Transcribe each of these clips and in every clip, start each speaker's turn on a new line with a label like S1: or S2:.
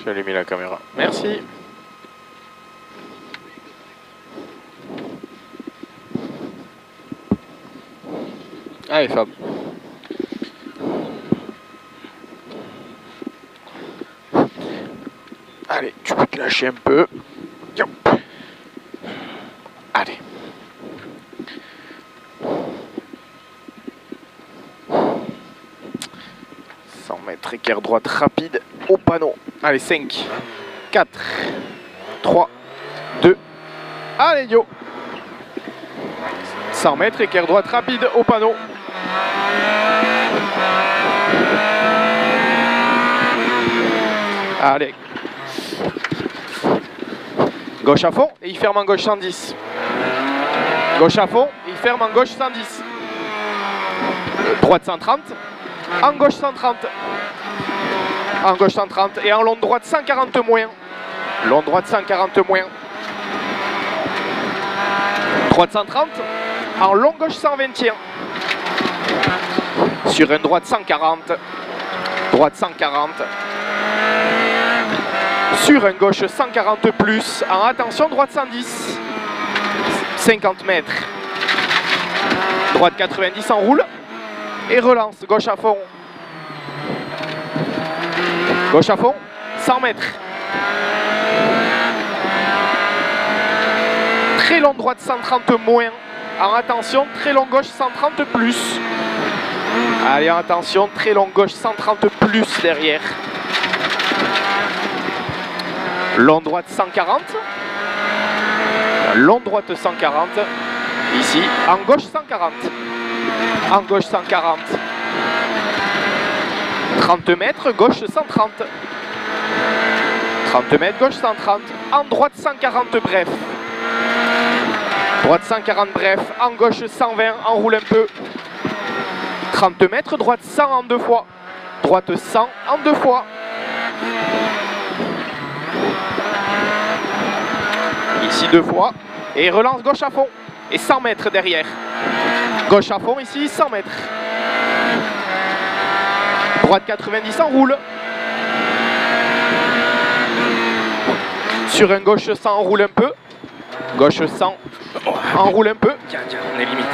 S1: J'ai allumé la caméra. Merci. Allez Fab. Allez, tu peux te lâcher un peu. Yop. Allez. Mètres, équerre droite rapide au panneau. Allez, 5, 4, 3, 2, allez yo. 100 mètres, équerre droite rapide au panneau. Allez. Gauche à fond et il ferme en gauche 110. Gauche à fond et il ferme en gauche 110. Droite 130. En gauche 130. En gauche 130 et en long droite 140 moins. Long droite 140 moins. Droite 130. En long gauche 121. Sur une droite 140. Droite 140. Sur un gauche 140 plus. En attention droite 110. 50 mètres. Droite 90 en roule. Et relance, gauche à fond. Gauche à fond, 100 mètres. Très long droite 130 moins. En attention, très long gauche 130 plus. Allez, en attention, très long gauche 130 plus derrière. Long droite 140. Long droite 140. Ici, en gauche 140. En gauche 140. 30 mètres, gauche 130. 30 mètres, gauche 130. En droite 140 bref. Droite 140 bref. En gauche 120, enroule un peu. 30 mètres, droite 100 en deux fois. Droite 100 en deux fois. Ici deux fois. Et relance gauche à fond. Et 100 mètres derrière. Gauche à fond ici, 100 mètres. Droite 90, enroule. Sur un gauche 100, enroule un peu. Gauche 100, enroule un peu.
S2: Tiens, on est limite.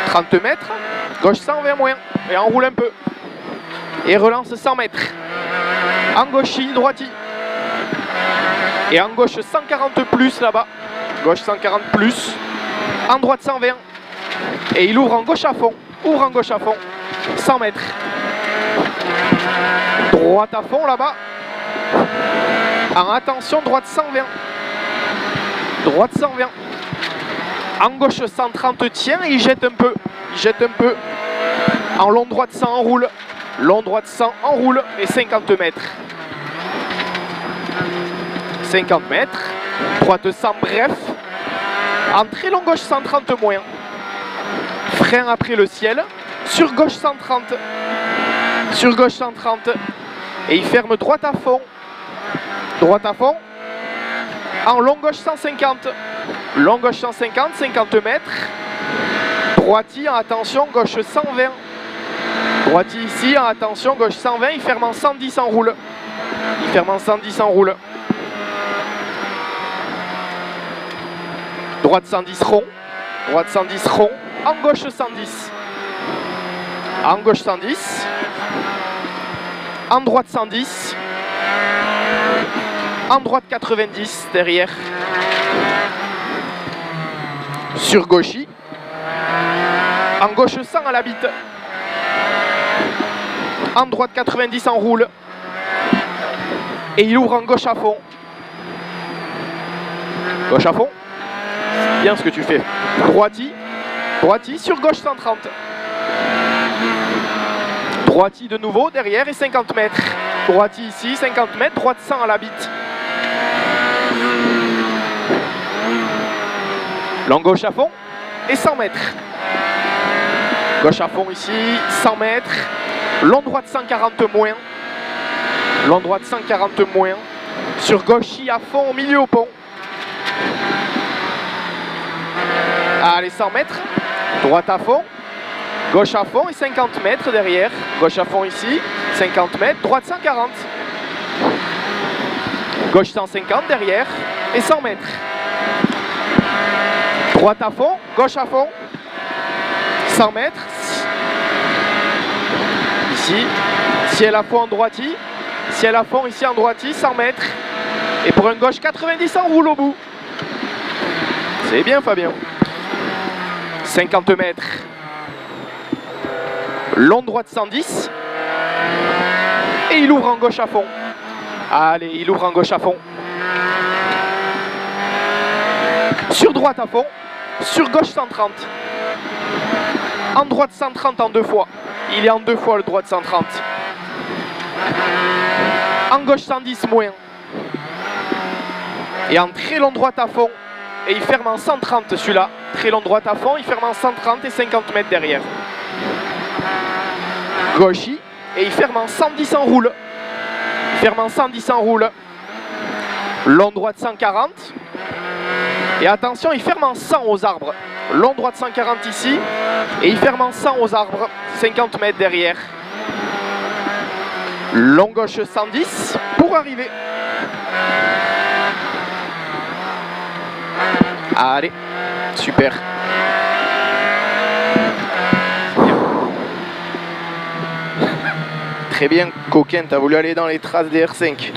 S1: 30 mètres, gauche 120 moins. Et enroule un peu. Et relance 100 mètres. En gauche, droiti. Et en gauche 140 plus là-bas. Gauche 140 plus. En droite 120. Et il ouvre en gauche à fond. Ouvre en gauche à fond. 100 mètres. Droite à fond là-bas. En attention, droite 120. Droite 120. En gauche 130 tient et il jette un peu. Il jette un peu. En long droite 100 enroule. Long droite 100 enroule. Et 50 mètres. 50 mètres. Droite 100 bref. En très long gauche 130 moins. Frein après le ciel. Sur gauche 130. Sur gauche 130. Et il ferme droite à fond. Droite à fond. En long gauche 150. Long gauche 150, 50 mètres. Droiti, attention, gauche 120. Droiti ici, attention, gauche 120. Il ferme en 110 en roule. Il ferme en 110 en roule. Droite 110 rond. Droite 110 rond. En gauche 110. En gauche 110. En droite 110. En droite 90 derrière. Sur gauchy. En gauche 100 à la bite. En droite 90 en roule. Et il ouvre en gauche à fond. Gauche à fond. Bien ce que tu fais. Droiti. Droiti sur gauche 130. Droiti de nouveau derrière et 50 mètres. Droiti ici, 50 mètres. Droite 100 à la bite. Long gauche à fond et 100 mètres. Gauche à fond ici, 100 mètres. Long droite 140 moins. Long droite 140 moins. Sur gauchy à fond au milieu au pont. Allez, 100 mètres. Droite à fond. Gauche à fond et 50 mètres derrière. Gauche à fond ici. 50 mètres, droite 140. Gauche 150 derrière et 100 mètres. Droite à fond, gauche à fond. 100 mètres. Ici, ciel à fond en droitie. Ciel à fond ici en droitie, 100 mètres. Et pour un gauche 90, on roule au bout. C'est bien Fabien. 50 mètres. Long droite 110. Et il ouvre en gauche à fond. Allez, il ouvre en gauche à fond. Sur droite à fond. Sur gauche 130. En droite 130 en 2 fois. Il est en 2 fois le droite 130. En gauche 110 moins. Et en très long droite à fond. Et il ferme en 130 celui-là. Très long droite à fond, il ferme en 130 et 50 mètres derrière. Gauchy. Et il ferme en 110 en roule. Il ferme en 110 en roule. Long droite 140. Et attention, il ferme en 100 aux arbres. Long droite 140 ici. Et il ferme en 100 aux arbres. 50 mètres derrière. Long gauche 110 pour arriver. Allez, super. Très bien, coquin, t'as voulu aller dans les traces des R5.